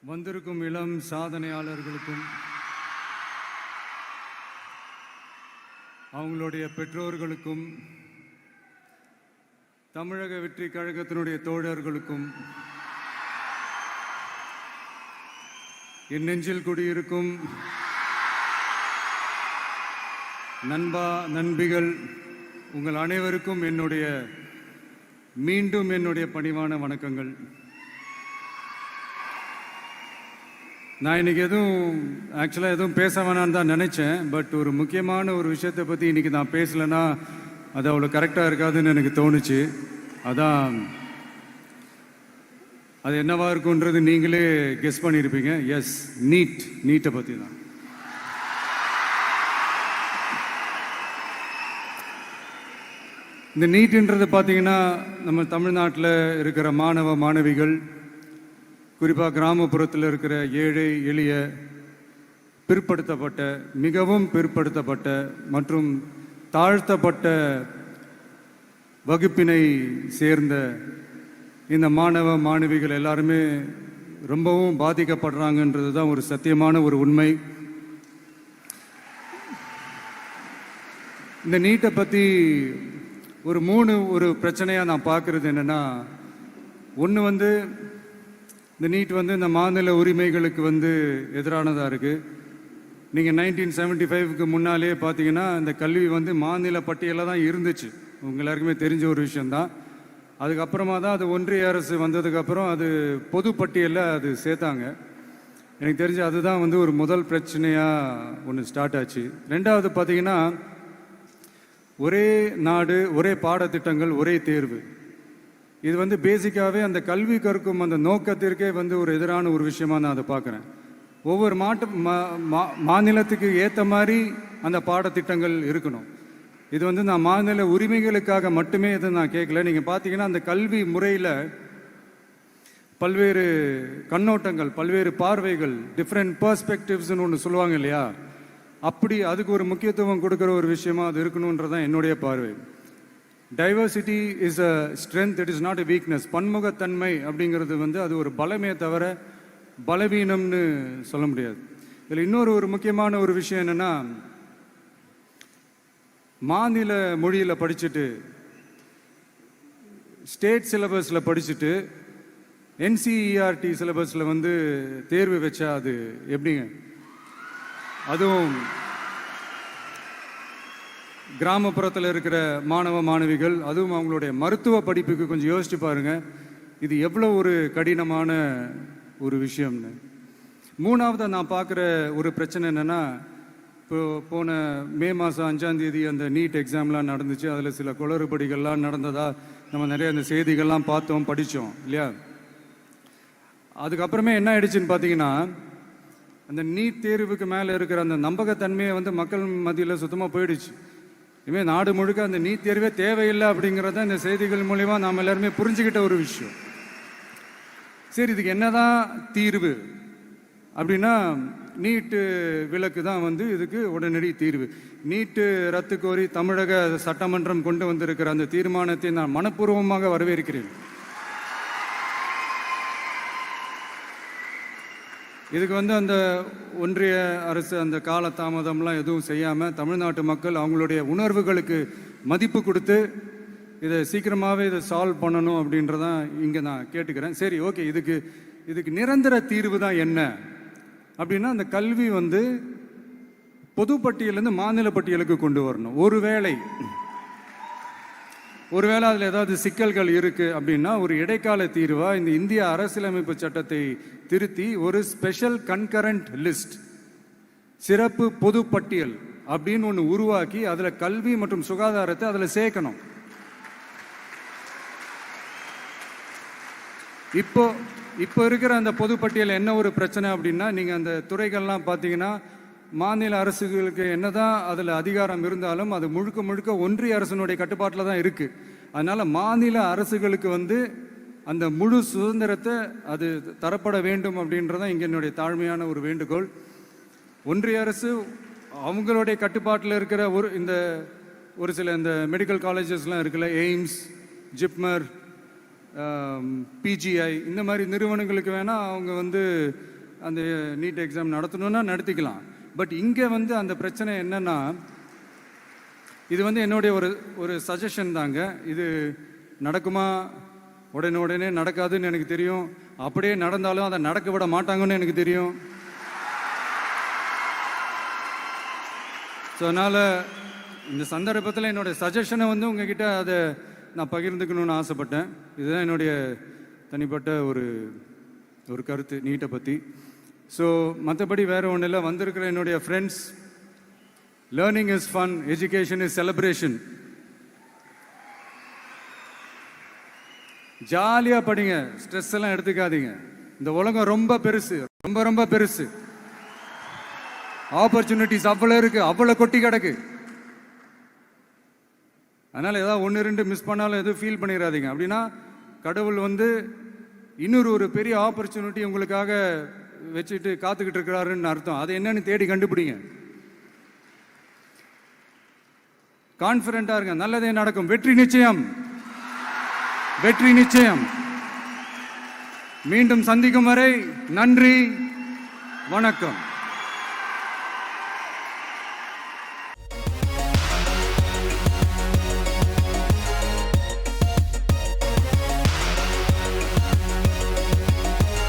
வந்திருக்கும் இளம் சாதனையாளர்களுக்கும் அவங்களுடைய பெற்றோர்களுக்கும் தமிழக வெற்றி கழகத்தினுடைய தோழர்களுக்கும் என் நெஞ்சில் குடியிருக்கும் நண்பா நண்பிகள் உங்கள் அனைவருக்கும் மீண்டும் என்னுடைய பணிவான வணக்கங்கள். நான் இன்றைக்கி எதுவும் பேச வேணான்னு தான் நினச்சேன். பட் ஒரு முக்கியமான ஒரு விஷயத்தை பற்றி இன்றைக்கி நான் பேசலைன்னா அது அவ்வளோ கரெக்டாக இருக்காதுன்னு எனக்கு தோணுச்சு. அதான் அது என்னவா இருக்குன்றது நீங்களே கெஸ் பண்ணியிருப்பீங்க. எஸ், நீட்டை பற்றி தான். இந்த நீட்டுன்றது பார்த்தீங்கன்னா நம்ம தமிழ்நாட்டில் இருக்கிற மாணவ மாணவிகள், குறிப்பாக கிராமப்புறத்தில் இருக்கிற ஏழை எளிய பிற்படுத்தப்பட்ட, மிகவும் பிற்படுத்தப்பட்ட மற்றும் தாழ்த்தப்பட்ட வகுப்பினை சேர்ந்த இந்த மாணவ மாணவிகள் எல்லாருமே ரொம்பவும் பாதிக்கப்படுறாங்கன்றது தான் ஒரு சத்தியமான ஒரு உண்மை. இந்த நீட்டை பற்றி ஒரு பிரச்சனையாக நான் பார்க்குறது என்னென்னா, ஒன்று இந்த நீட் இந்த மாநில உரிமைகளுக்கு எதிரானதாக இருக்குது. நீங்கள் 1975க்கு முன்னாலே பார்த்தீங்கன்னா இந்த கல்வி மாநில பட்டியலில் தான் இருந்துச்சு. உங்கள் எல்லாருக்குமே தெரிஞ்ச ஒரு விஷயந்தான். அதுக்கப்புறமா தான் அது ஒன்றிய அரசு வந்ததுக்கப்புறம் அது பொது பட்டியலில் அது சேர்த்தாங்க. எனக்கு தெரிஞ்சு அதுதான் ஒரு முதல் பிரச்சனையாக ஒன்று ஸ்டார்ட் ஆச்சு. ரெண்டாவது பார்த்தீங்கன்னா, ஒரே நாடு, ஒரே பாடத்திட்டங்கள், ஒரே தேர்வு. இது பேசிக்காகவே அந்த கல்வி கற்கும் அந்த நோக்கத்திற்கே ஒரு எதிரான ஒரு விஷயமா நான் அதை பார்க்குறேன். ஒவ்வொரு மாநிலத்துக்கு ஏற்ற மாதிரி அந்த பாடத்திட்டங்கள் இருக்கணும். இது நான் மாநில உரிமைகளுக்காக மட்டுமே இதை நான் கேட்கல. நீங்கள் பார்த்தீங்கன்னா அந்த கல்வி முறையில் பல்வேறு கண்ணோட்டங்கள், பல்வேறு பார்வைகள், டிஃப்ரெண்ட் பர்ஸ்பெக்டிவ்ஸ்னு ஒன்று சொல்லுவாங்க இல்லையா, அப்படி அதுக்கு ஒரு முக்கியத்துவம் கொடுக்குற ஒரு விஷயமா அது இருக்கணுன்றதான் என்னுடைய பார்வை. Diversity is a strength, it is not a weakness. பன்முகத்தன்மை அப்படிங்கிறது அது ஒரு பலமே தவிர பலவீனம்னு சொல்ல முடியாது. இதில் இன்னொரு முக்கியமான ஒரு விஷயம் என்னென்னா, மாநில மொழியில் படிச்சுட்டு, ஸ்டேட் சிலபஸில் படிச்சுட்டு, என்சிஇஆர்டி சிலபஸில் தேர்வு வச்சா அது எப்படிங்க? அதுவும் கிராமப்புறத்தில் இருக்கிற மாணவ மாணவிகள், அதுவும் அவங்களுடைய மருத்துவ படிப்புக்கு கொஞ்சம் யோசிச்சு பாருங்க, இது எவ்வளோ ஒரு கடினமான ஒரு விஷயம்னு. மூணாவது நான் பார்க்குற ஒரு பிரச்சனை என்னென்னா, போன மே மாதம் 5ஆம் தேதி அந்த நீட் எக்ஸாம்லாம் நடந்துச்சு. அதில் சில குளறுபடிகள்லாம் நடந்ததா நம்ம நிறைய அந்த செய்திகள்லாம் பார்த்தோம், படித்தோம் இல்லையா. அதுக்கப்புறமே என்ன ஆயிடுச்சுன்னு பார்த்தீங்கன்னா, அந்த நீட் தேர்வுக்கு மேலே இருக்கிற அந்த நம்பகத்தன்மையை மக்கள் மத்தியில் சுத்தமாக போயிடுச்சு. இனிமேல் நாடு முழுக்க அந்த நீட் தேர்வே தேவையில்லை அப்படிங்கிறத இந்த செய்திகள் மூலிமா நாம் எல்லாருமே புரிஞ்சுக்கிட்ட ஒரு விஷயம். சரி, இதுக்கு என்னதான் தீர்வு அப்படின்னா, நீட்டு விலக்கு தான் இதுக்கு உடனடி தீர்வு. நீட்டு ரத்து கோரி தமிழக சட்டமன்றம் கொண்டு வந்திருக்கிற அந்த தீர்மானத்தை நான் மனப்பூர்வமாக வரவேற்கிறேன். இதுக்கு அந்த ஒன்றிய அரசு அந்த கால தாமதம்லாம் எதுவும் செய்யாமல் தமிழ்நாட்டு மக்கள் அவங்களுடைய உணர்வுகளுக்கு மதிப்பு கொடுத்து இதை சீக்கிரமாகவே இதை சால்வ் பண்ணணும் அப்படின்றதான் இங்கே நான் கேட்டுக்கிறேன். சரி, ஓகே, இதுக்கு நிரந்தர தீர்வு தான் என்ன அப்படின்னா, அந்த கல்வி பொது பட்டியலேருந்து மாநில பட்டியலுக்கு கொண்டு வரணும். ஒருவேளை அதில் ஏதாவது சிக்கல்கள் இருக்குது அப்படின்னா ஒரு இடைக்கால தீர்வாக இந்த இந்திய அரசியலமைப்பு சட்டத்தை திருத்தி ஒரு ஸ்பெஷல் கன்கரண்ட் லிஸ்ட், சிறப்பு பொது பட்டியல் அப்படின்னு ஒன்று உருவாக்கி அதில் கல்வி மற்றும் சுகாதாரத்தை அதில் சேர்க்கணும். இப்போ இருக்கிற அந்த பொது பட்டியல் என்ன ஒரு பிரச்சனை அப்படின்னா, நீங்கள் அந்த துறைகள்லாம் பார்த்தீங்கன்னா மாநில அரசுகளுக்கு என்னதான் அதில் அதிகாரம் இருந்தாலும் அது முழுக்க ஒன்றிய அரசினுடைய கட்டுப்பாட்டில் தான் இருக்குது. அதனால் மாநில அரசுகளுக்கு அந்த முழு சுதந்திரத்தை அது தரப்பட வேண்டும் அப்படின்றதான் இங்கே என்னுடைய தாழ்மையான ஒரு வேண்டுகோள். ஒன்றிய அரசு அவங்களுடைய கட்டுப்பாட்டில் இருக்கிற ஒரு சில இந்த மெடிக்கல் காலேஜஸ்லாம் இருக்குல்ல, எய்ம்ஸ், ஜிப்மர், பிஜிஐ இந்த மாதிரி நிறுவனங்களுக்கு வேணால் அவங்க வந்து அந்த நீட் எக்ஸாம் நடத்தணும்னா நடத்திக்கலாம். பட் இங்கே வந்து அந்த பிரச்சனை என்னன்னா, இது வந்து என்னுடைய ஒரு சஜஷன் தாங்க. இது நடக்குமா? உடனே நடக்காதுன்னு எனக்கு தெரியும். அப்படியே நடந்தாலும் அதை நடக்க விட மாட்டாங்கன்னு எனக்கு தெரியும். ஸோ அதனால் இந்த சந்தர்ப்பத்தில் என்னுடைய சஜஷனை வந்து உங்ககிட்ட அதை நான் பகிர்ந்துக்கணும்னு ஆசைப்பட்டேன். இதுதான் என்னுடைய தனிப்பட்ட ஒரு கருத்து நீட்டை பற்றி. ஸோ மற்றபடி வேறு ஒன்றும் இல்லை. வந்திருக்கிற என்னுடைய friends, learning is fun, education is celebration. ஜாலியாக படிங்க, ஸ்ட்ரெஸ் எல்லாம் எடுத்துக்காதீங்க. இந்த உலகம் ரொம்ப பெருசு, ரொம்ப ரொம்ப பெருசு. ஆப்பர்ச்சுனிட்டிஸ் அவ்வளோ இருக்கு, அவ்வளோ கொட்டி கிடக்கு. அதனால ஏதாவது ஒன்று ரெண்டு மிஸ் பண்ணாலும் எதுவும் ஃபீல் பண்ணிடாதீங்க. அப்படின்னா கடவுள் வந்து இன்னொரு பெரிய ஆப்பர்ச்சுனிட்டி உங்களுக்காக வச்சுட்டு காத்துக்கிட்டு இருக்கிறாருன்னு அர்த்தம். அது என்னன்னு தேடி கண்டுபிடிங்க. கான்ஃபிடென்ட்டா இருங்க, நல்லதே நடக்கும். வெற்றி நிச்சயம், வெற்றி நிச்சயம். மீண்டும் சந்திக்கும் வரை நன்றி, வணக்கம்.